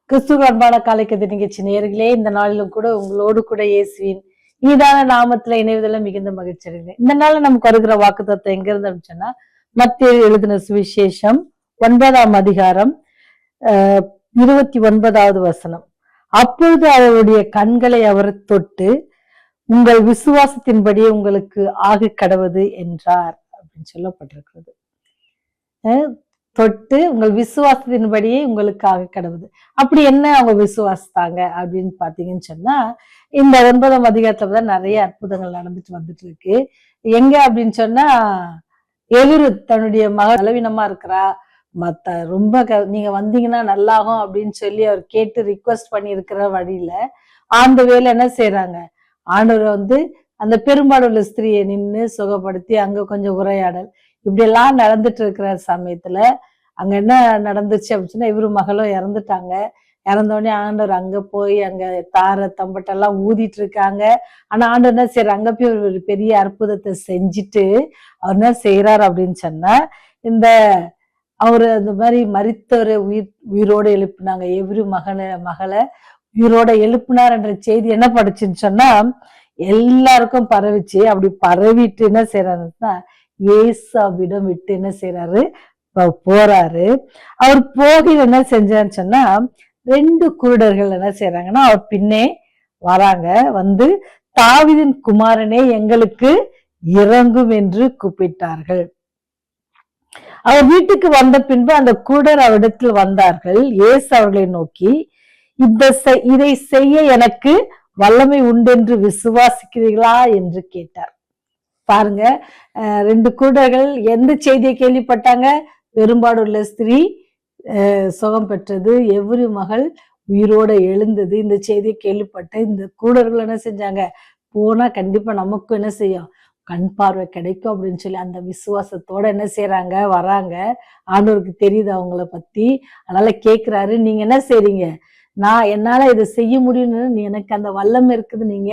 கிறிஸ்துவ அன்பான காலைக்கதை நிகழ்ச்சி நேயர்களே, இந்த நாளிலும் கூட உங்களோடு கூட இயேசுவின் இனிதான நாமத்துல இணைவதில் மிகுந்த மகிழ்ச்சி அடைகிறேன். இந்த நாள்ல நமக்கு வருகிற வாக்குத்தத்தம் எங்க இருந்து அப்படின்னா, மத்தேயு எழுதின சுவிசேஷம் 9ஆம் அதிகாரம் 29வது வசனம். அப்பொழுது அவருடைய கண்களை அவர் தொட்டு, உங்கள் விசுவாசத்தின்படியே உங்களுக்கு ஆக கடவது என்றார் அப்படின்னு சொல்லப்பட்டிருக்கிறது. தொட்டு உங்கள் விசுவாசத்தின்படியே உங்களுக்காக கடவுது. அப்படி என்ன அவங்க விசுவாசித்தாங்க அப்படின்னு பாத்தீங்கன்னு சொன்னா, இந்த 9ஆம் அதிகாரத்துலதான் நிறைய அற்புதங்கள் நடந்துட்டு வந்துட்டு இருக்கு. எங்க அப்படின்னு சொன்னா, எவரு தன்னுடைய மகள் பலவீனமா இருக்கிறா, மத்த ரொம்ப நீங்க வந்தீங்கன்னா நல்லாகும் அப்படின்னு சொல்லி அவர் கேட்டு ரிக்வெஸ்ட் பண்ணி இருக்கிற வழியில ஆண்டு வேலை என்ன செய்யறாங்க, ஆண்டவர் அந்த பெரும்பாடுள்ள ஸ்திரியை நின்று சுகப்படுத்தி அங்க கொஞ்சம் உரையாடல் இப்படி எல்லாம் நடந்துட்டு இருக்கிற சமயத்துல அங்க என்ன நடந்துச்சு அப்படின்னு சொன்னா, இவரு மகளும் இறந்துட்டாங்க. இறந்தோடனே ஆண்டவர் அங்க போய் அங்க தார தம்பட்டெல்லாம் ஊதிட்டு இருக்காங்க. ஆனா ஆண்டவர் என்ன செய்யறாரு, அங்க போய் ஒரு பெரிய அற்புதத்தை செஞ்சுட்டு அவர் என்ன செய்யறாரு அப்படின்னு சொன்னா, இந்த அவரு அந்த மாதிரி மரித்தவரை உயிரோடு எழுப்பினாங்க. எவரு மகளை உயிரோட எழுப்பினார் என்ற செய்தி என்ன படிச்சுன்னு சொன்னா எல்லாருக்கும் பரவிச்சு. அப்படி பரவிட்டு என்ன செய்யறாருன்னா, ஏசாவிடம் விட்டு என்ன செய்யறாரு, போறாரு. அவர் போக என்ன செஞ்சான்னு சொன்னா, 2 குருடர்கள் என்ன செய்யறாங்கன்னா அவர் பின்னே வராங்க. தாவீதின் குமாரனே எங்களுக்கு இறங்கும் என்று கூப்பிட்டார்கள். அவர் வீட்டுக்கு வந்த பின்பு அந்த குருடர் அவரிடத்தில் வந்தார்கள். இயேசு அவர்களை நோக்கி, இதை செய்ய எனக்கு வல்லமை உண்டென்று விசுவாசிக்கிறீர்களா என்று கேட்டார். பாருங்க, 2 குருடர்கள் எந்த செய்தியை கேள்விப்பட்டாங்க, பெரும்பாடுள்ள ஸ்திரீ சுகம் பெற்றது, எவரு மகள் உயிரோட எழுந்தது, இந்த செய்தியை கேள்விப்பட்ட இந்த குருடர்கள் என்ன செஞ்சாங்க, போனா கண்டிப்பா நமக்கும் என்ன செய்யும், கண் பார்வை கிடைக்கும் அப்படின்னு சொல்லி அந்த விசுவாசத்தோட என்ன செய்யறாங்க, வராங்க. ஆண்டவருக்கு தெரியுது அவங்கள பத்தி, அதனால கேக்குறாரு, நீங்க என்ன செய்றீங்க, என்னால இதை செய்ய முடியும்னு எனக்கு அந்த வல்லமை இருக்குது நீங்க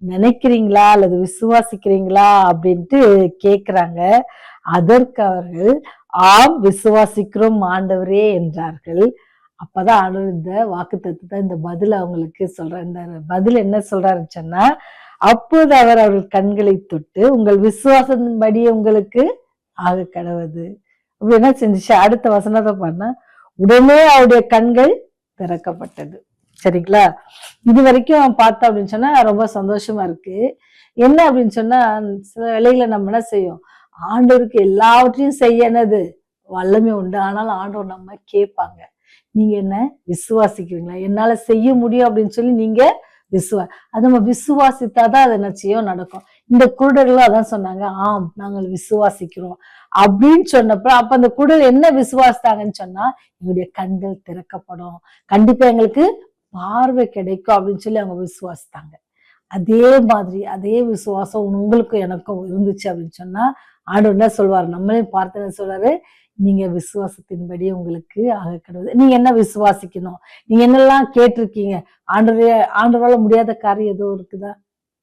நினைக்கிறீங்களா அல்லது விசுவாசிக்கிறீங்களா அப்படின்ட்டு கேக்குறாங்க. அதற்கு அவர்கள் ஆம் விசுவாசிக்கிறோம் ஆண்டவரே என்றார்கள். அப்பதான் ஆண்டவர் இந்த வாக்குத்தத்தத்தை இந்த பதில் அவங்களுக்கு சொல்றாரு. இந்த பதில் என்ன சொல்றாருன்னு சொன்னா, அப்போது அவர்கள் கண்களை தொட்டு உங்கள் விசுவாசத்தின்படியே உங்களுக்கு ஆக கடவுது அப்படி என்ன செஞ்சுச்சு, அடுத்த வசனத்தை பண்ண உடனே அவருடைய கண்கள் திறக்கப்பட்டது. சரிங்களா, இது வரைக்கும் பார்த்தோம் அப்படின்னு சொன்னா ரொம்ப சந்தோஷமா இருக்கு. என்ன அப்படின்னு சொன்னா, சில வேளைகளை நம்ம என்ன செய்யும், ஆண்டவருக்கு எல்லாவற்றையும் செய்யனது வல்லமை உண்டு. ஆனாலும் ஆண்டவர் நம்ம கேட்பாங்க, நீங்க என்ன விசுவாசிக்கிறீங்களா, என்னால செய்ய முடியும் அப்படின்னு சொல்லி நீங்க அது நம்ம விசுவாசித்தாதான் அது என்ன செய்யும் நடக்கும். இந்த குருடர்களும் அதான் சொன்னாங்க, ஆம் நாங்கள் விசுவாசிக்கிறோம் அப்படின்னு சொன்னப்ப அப்ப அந்த குருடர் என்ன விசுவாசித்தாங்கன்னு சொன்னா, எங்களுடைய கண்கள் திறக்கப்படும், கண்டிப்பா எங்களுக்கு பார்வை கிடைக்கும் அப்படின்னு சொல்லி அவங்க விசுவாசித்தாங்க. அதே மாதிரி அதே விசுவாசம் உங்களுக்கும் எனக்கும் இருந்துச்சு அப்படின்னு சொன்னா, ஆண்டவர் என்ன சொல்வாரு, நம்மளையும் பார்த்து என்ன சொல்றாரு, நீங்க விசுவாசத்தின்படி உங்களுக்கு ஆக கடவுது. நீங்க என்ன விசுவாசிக்கணும், நீங்க என்னெல்லாம் கேட்டிருக்கீங்க, ஆண்டவரால முடியாத காரியம் எதுவும் இருக்குதா,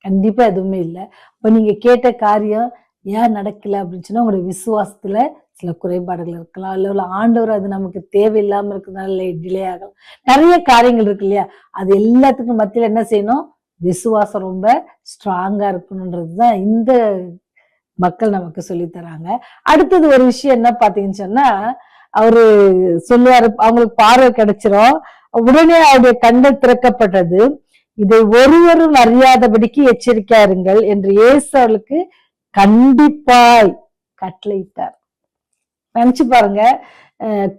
கண்டிப்பா எதுவுமே இல்லை. இப்ப நீங்க கேட்ட காரியம் ஏன் நடக்கல அப்படின்னு சொன்னா, உங்களுடைய விசுவாசத்துல சில குறைபாடுகள் இருக்கலாம், இல்ல ஆண்டவர் அது நமக்கு தேவையில்லாம இருக்கிறதுனால டிலே ஆகலாம், நிறைய காரியங்கள் இருக்கு இல்லையா. அது எல்லாத்துக்கும் மத்தியில என்ன செய்யணும், விசுவாசம் ரொம்ப ஸ்ட்ராங்கா இருக்கணும்ன்றதுதான் இந்த மக்கள் நமக்கு சொல்லி தராங்க. அடுத்தது ஒரு விஷயம் என்ன பாத்தீங்கன்னு சொன்னா, அவரு சொல்லுவாரு, அவங்களுக்கு பார்வை கிடைச்சிரும், உடனே அவருடைய கண்கள் திறக்கப்பட்டது, இதை ஒருவரும் அறியாதபடிக்கு எச்சரிக்கையா இருங்கள் என்று இயேசு அவர்களுக்கு கண்டிப்பாய் கட்டளையிட்டார். நினைச்சு பாருங்க,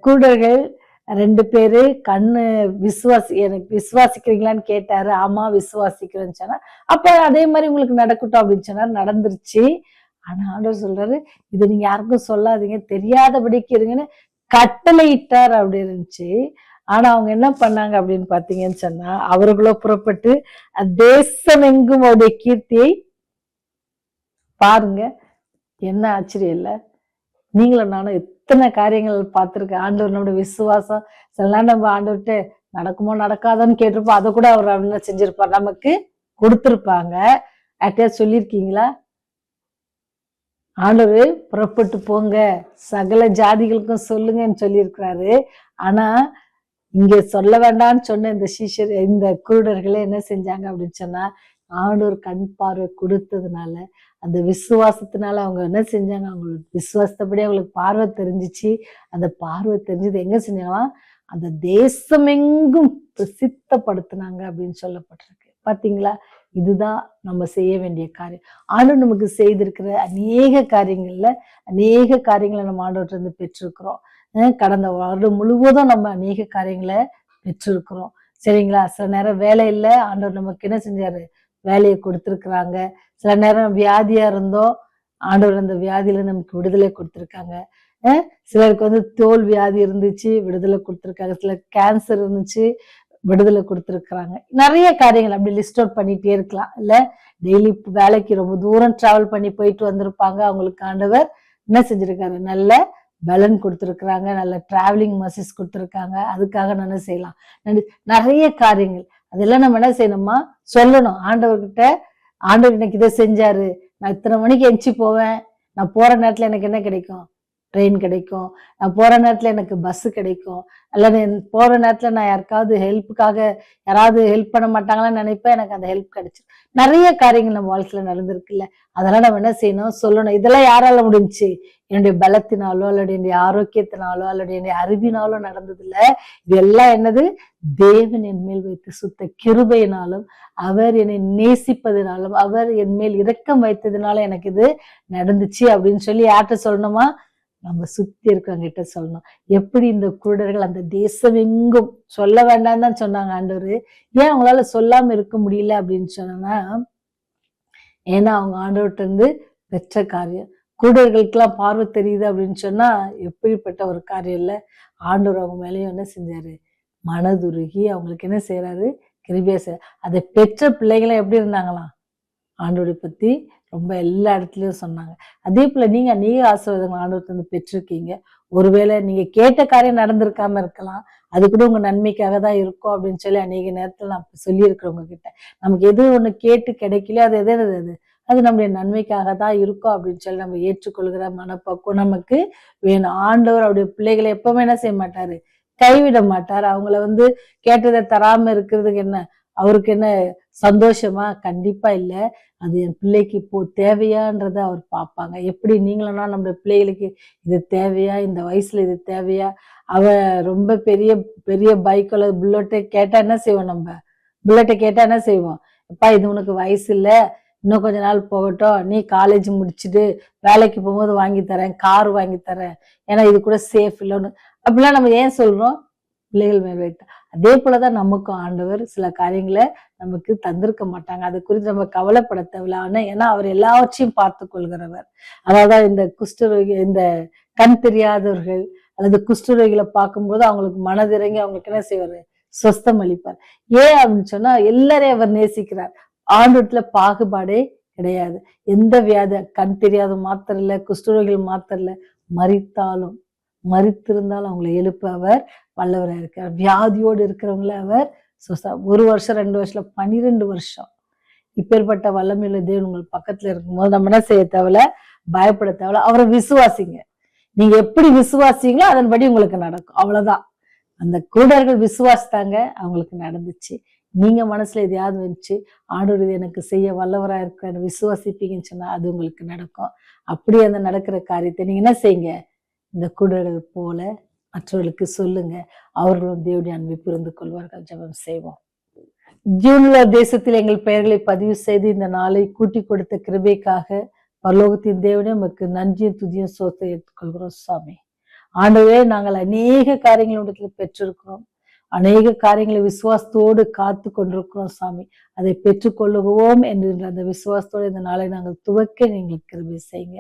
குருடர்கள் 2 பேரு கண்ணு எனக்கு விசுவாசிக்கிறீங்களான்னு கேட்டாரு, ஆமா விசுவாசிக்கிறேன்னு சொன்னா, அப்ப அதே மாதிரி உங்களுக்கு நடக்கட்டும் அப்படின்னு சொன்னாரு, நடந்துருச்சு. ஆனா ஆண்டவர் சொல்றாரு, இதை நீங்க யாருக்கும் சொல்லாதீங்க, தெரியாதபடிக்கு இருங்கன்னு கட்டளையிட்டார் அப்படி இருந்துச்சு. ஆனா அவங்க என்ன பண்ணாங்க அப்படின்னு பாத்தீங்கன்னு சொன்னா, அவர்களோ புறப்பட்டு தேசம் எங்கும் அவருடைய கீர்த்தியை பாருங்க. என்ன ஆச்சரியம் இல்ல, நீங்களும் நானும் எத்தனை காரியங்கள் பார்த்திருக்கேன். ஆண்டவர் நம்முடைய விசுவாசம் சில நேரம் நம்ம ஆண்டவர்கிட்ட நடக்குமோ நடக்காதோன்னு கேட்டிருப்போம், அதை கூட அவர் அப்படின்னு செஞ்சிருப்பார், நமக்கு கொடுத்திருப்பாங்க. யார்கிட்டயாவது சொல்லியிருக்கீங்களா, ஆண்டவர் புறப்பட்டு போங்க சகல ஜாதிகளுக்கும் சொல்லுங்கன்னு சொல்லியிருக்கிறாரு. ஆனா இங்க சொல்ல வேண்டாம்னு சொன்ன இந்த குருடர்களே என்ன செஞ்சாங்க அப்படின்னு சொன்னா, ஆண்டவர் கண் பார்வை கொடுத்ததுனால, அந்த விசுவாசத்தினால அவங்க என்ன செஞ்சாங்க, அவங்களுக்கு விசுவாசத்தபடி அவங்களுக்கு பார்வை தெரிஞ்சிச்சு. அந்த பார்வை தெரிஞ்சது எங்க செஞ்சாங்களா, அந்த தேசமெங்கும் பிரசித்தப்படுத்தினாங்க அப்படின்னு சொல்லப்பட்டிருக்கு. பாத்தீங்களா? இதுதான் நம்ம செய்ய வேண்டிய காரியம். ஆண்டவர் நமக்கு செய்திருக்கிற அநேக காரியங்களை நம்ம ஆண்டவர்கிட்ட இருந்து பெற்றிருக்கிறோம். கடந்த வருடம் முழுவதும் நம்ம அநேக காரியங்களை பெற்றிருக்கிறோம். சரிங்களா? சில நேரம் வேலை இல்லை, ஆண்டவர் நமக்கு என்ன செஞ்சாரு, வேலையை கொடுத்திருக்கிறாங்க. சில நேரம் வியாதியா இருந்தோம், ஆண்டவர் அந்த வியாதியில நமக்கு விடுதலை கொடுத்திருக்காங்க. சிலருக்கு தோல் வியாதி இருந்துச்சு, விடுதலை கொடுத்திருக்காங்க. சிலர் கேன்சர் இருந்துச்சு, விடுதலை கொடுத்திருக்கிறாங்க. நிறைய காரியங்கள் அப்படி லிஸ்ட் அவுட் பண்ணிட்டே இருக்கலாம் இல்ல. டெய்லி வேலைக்கு ரொம்ப தூரம் டிராவல் பண்ணி போயிட்டு வந்திருப்பாங்க, அவங்களுக்கு ஆண்டவர் என்ன செஞ்சிருக்காரு, நல்ல பலன் கொடுத்திருக்கிறாங்க, நல்ல டிராவலிங் மசிஸ் கொடுத்திருக்காங்க. அதுக்காக நான் என்ன செய்யலாம், நிறைய காரியங்கள் அதெல்லாம் நம்ம என்ன செய்யணுமா, சொல்லணும் ஆண்டவர்கிட்ட. ஆண்டவர் எனக்கு இதை செஞ்சாரு, நான் இத்தனை மணிக்கு எந்திச்சு போவேன், நான் போற நேரத்துல எனக்கு என்ன கிடைக்கும், ட்ரெயின் கிடைக்கும், நான் போற நேரத்துல எனக்கு பஸ் கிடைக்கும், அல்லது போற நேரத்துல நான் யாருக்காவது ஹெல்ப்புக்காக யாராவது ஹெல்ப் பண்ண மாட்டாங்களான்னு நினைப்பேன், எனக்கு அந்த ஹெல்ப் கிடைச்சிடும். நிறைய காரியங்கள் நம்ம வாழ்க்கையில நடந்திருக்குல்ல, அதெல்லாம் நம்ம என்ன செய்யணும், சொல்லணும். இதெல்லாம் யாரால முடிஞ்சுச்சு, என்னுடைய பலத்தினாலோ அல்லது என்னுடைய ஆரோக்கியத்தினாலோ அல்லது என்னுடைய அறிவினாலோ நடந்தது இல்ல. இது எல்லாம் என்னது, தேவன் என் மேல் வைத்து சுத்த கிருபையினாலும் அவர் என்னை நேசிப்பதினாலும் அவர் என் மேல் இரக்கம் வைத்ததுனால எனக்கு இது நடந்துச்சு அப்படின்னு சொல்லி யார்கிட்ட சொல்லணுமா, நம்ம சுத்தி இருக்கவங்க கிட்ட சொல்லணும். எப்படி இந்த குருடர்கள் அந்த தேசம் எங்கும் சொல்ல வேண்டாம் தான் சொன்னாங்க ஆண்டவர். ஏன் அவங்களால சொல்லாம இருக்க முடியல அப்படின்னு சொன்னா, ஏன்னா அவங்க ஆண்டவர்கிட்ட இருந்து பெற்ற காரியம். குருடர்களுக்கெல்லாம் பார்வை தெரியுது அப்படின்னு சொன்னா எப்படிப்பட்ட ஒரு காரியம் இல்ல. ஆண்டவர் அவங்க மேலேயும் என்ன செஞ்சாரு, மனதுருகி அவங்களுக்கு என்ன செய்யறாரு, கிருபையா செய்ய. அதை பெற்ற பிள்ளைகளை எப்படி இருந்தாங்களாம், ஆண்டவரை பத்தி ரொம்ப எல்லா இடத்துலயும் சொன்னாங்க. அதே போல நீங்க அநேக ஆசீர்வாதங்கள் ஆண்டவர்கிட்ட இருந்து பெற்றிருக்கீங்க. ஒருவேளை நீங்க கேட்ட காரியம் நடந்திருக்காம இருக்கலாம், அது கூட உங்க நன்மைக்காக தான் இருக்கும் அப்படின்னு சொல்லி அநேக நேரத்துல நான் சொல்லியிருக்கிறவங்க கிட்ட, நமக்கு எது ஒண்ணு கேட்டு கிடைக்கலையோ அது எது அது நம்முடைய நன்மைக்காக தான் இருக்கும் அப்படின்னு சொல்லி நம்ம ஏற்றுக்கொள்கிற மனப்பக்குவம் நமக்கு வேணும். ஆண்டவர் அவருடைய பிள்ளைகளை எப்பவுமே என்ன செய்ய மாட்டாரு, கைவிட மாட்டார். அவங்கள கேட்டதை தராம இருக்கிறதுக்கு என்ன அவருக்கு என்ன சந்தோஷமா, கண்டிப்பா இல்ல. அது என் பிள்ளைக்கு இப்போ தேவையான்றத அவர் பார்ப்பாங்க. எப்படி நீங்களா நம்முடைய பிள்ளைகளுக்கு இது தேவையா, இந்த வயசுல இது தேவையா, அவ ரொம்ப பெரிய பெரிய பைக் அல்லது புல்லட்டை கேட்டா என்ன செய்வோம், நம்ம புல்லட்டை கேட்டா என்ன செய்வோம், அப்பா இது உனக்கு வயசு இல்ல, இன்னும் கொஞ்ச நாள் போகட்டும், நீ காலேஜ் முடிச்சுட்டு வேலைக்கு போகும்போது வாங்கி தரேன், கார் வாங்கி தரேன், ஏன்னா இது கூட சேஃப் இல்லைன்னு அப்படிலாம் நம்ம ஏன் சொல்றோம், பிள்ளைகள் மேல் வைத்த. அதே போலதான் நமக்கும் ஆண்டவர் சில காரியங்களை நமக்கு தந்திருக்க மாட்டாங்க. அது குறித்து நம்ம கவலைப்பட தேவையில்ல. ஏன்னா அவர் எல்லாவற்றையும் பார்த்து கொள்கிறவர். அதாவது இந்த குஷ்டரோகி, இந்த கண் தெரியாதவர்கள் அல்லது குஷ்டரோகிகளை பார்க்கும்போது அவங்களுக்கு மனதிறங்கி அவங்களுக்கு என்ன செய்வாரு, சொஸ்தம் அளிப்பார். ஏன் அப்படின்னு சொன்னா எல்லாரையும் அவர் நேசிக்கிறார். ஆண்டவத்துல பாகுபாடே கிடையாது. எந்த வியாதி, கண் தெரியாத மாத்திரம் இல்ல, குஷ்டரோகிகள் மாத்திரம் இல்ல, மறித்திருந்தாலும் அவங்களை எழுப்ப அவர் வல்லவராக இருக்கிறார். வியாதியோடு இருக்கிறவங்கள அவர் 1 வருஷம் 2 வருஷம் 12 வருஷம் இப்பேற்பட்ட வல்லமையுள்ள தேவன் உங்கள் பக்கத்துல இருக்கும்போது நம்ம என்ன செய்ய தேவையில்ல, பயப்பட தேவையில்ல. அவரை விசுவாசிங்க. நீங்க எப்படி விசுவாசிங்களோ அதன்படி உங்களுக்கு நடக்கும், அவ்வளவுதான். அந்த குருடர்கள் விசுவாசித்தாங்க, அவங்களுக்கு நடந்துச்சு. நீங்க மனசுல எதையாவது வச்சு ஆண்டவர் எனக்கு செய்ய வல்லவரா இருக்க விசுவாசிப்பீங்கன்னு சொன்னா அது உங்களுக்கு நடக்கும். அப்படி அந்த நடக்கிற காரியத்தை நீங்க என்ன செய்யுங்க, இந்த குருடர்கள் போல மற்றவர்களுக்கு சொல்லுங்க, அவர்களும் தேவனுடைய அன்பை புரிந்து கொள்வார்கள். ஜெபம் செய்வோம். ஜீவனுள்ள தேசத்தில் எங்கள் பெயர்களை பதிவு செய்து இந்த நாளை கூட்டி கொடுத்த கிருபைக்காக பரலோகத்தின் தேவனே உமக்கு நன்றியும் துதியும் சோத்தை எடுத்துக்கொள்கிறோம் சாமி. ஆண்டவரே, நாங்கள் அநேக காரியங்கள் இடத்துல பெற்றிருக்கிறோம், அநேக காரியங்களை விசுவாசத்தோடு காத்து கொண்டிருக்கிறோம் சாமி. அதை பெற்றுக்கொள்ளுவோம் என்கின்ற அந்த விசுவாசத்தோடு இந்த நாளை நாங்கள் துவக்க எங்களுக்கு கிருபை செய்யுங்க.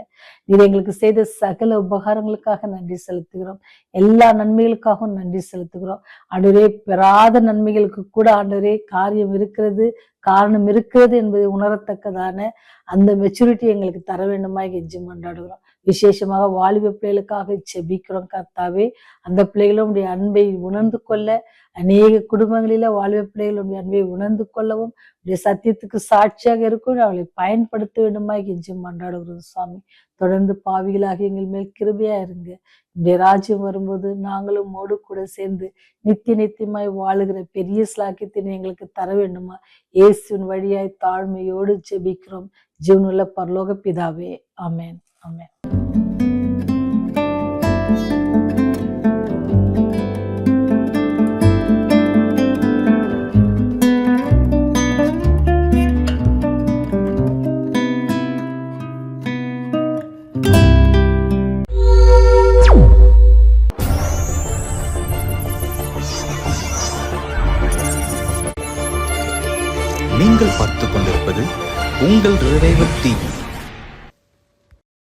நீர் எங்களுக்கு செய்த சகல உபகாரங்களுக்காக நன்றி செலுத்துகிறோம், எல்லா நன்மைகளுக்காகவும் நன்றி செலுத்துகிறோம். ஆண்டவரே, பெறாத நன்மைகளுக்கு கூட ஆண்டவரே காரியம் இருக்கிறது, காரணம் இருக்கிறது என்பதை உணரத்தக்கதான அந்த மெச்சூரிட்டி எங்களுக்கு தர வேண்டுமா கெஞ்சி கொண்டாடுகிறோம். விசேஷமாக வாலிப பிள்ளைகளுக்காக செபிக்கிறோம் கர்த்தாவே. அந்த பிள்ளைகளும் உடைய அன்பை உணர்ந்து கொள்ள, அநேக குடும்பங்களில வாலிப பிள்ளைகள் உடைய அன்பை உணர்ந்து கொள்ளவும், உடைய சத்தியத்துக்கு சாட்சியாக இருக்கும் அவளை பயன்படுத்த வேண்டுமா கெஞ்சி மன்றாடுகிறோம் சுவாமி. தொடர்ந்து பாவிகளாக எங்கள் மேல் கிருபையா இருங்க. இந்த ராஜ்யம் வரும்போது நாங்களும் மோடு கூட சேர்ந்து நித்திய நித்தியமாய் வாழுகிற பெரிய ஸ்லாக்கியத்தை எங்களுக்கு தர வேண்டுமா? இயேசுவின் வழியாய் தாழ்மையோடு ஜெபிக்கிறோம் ஜீவனுள்ள பரலோக பிதாவே. ஆமென், ஆமென். நீங்கள் பார்த்துக் கொண்டிருப்பது உங்கள் ரிவைவல் டிவி.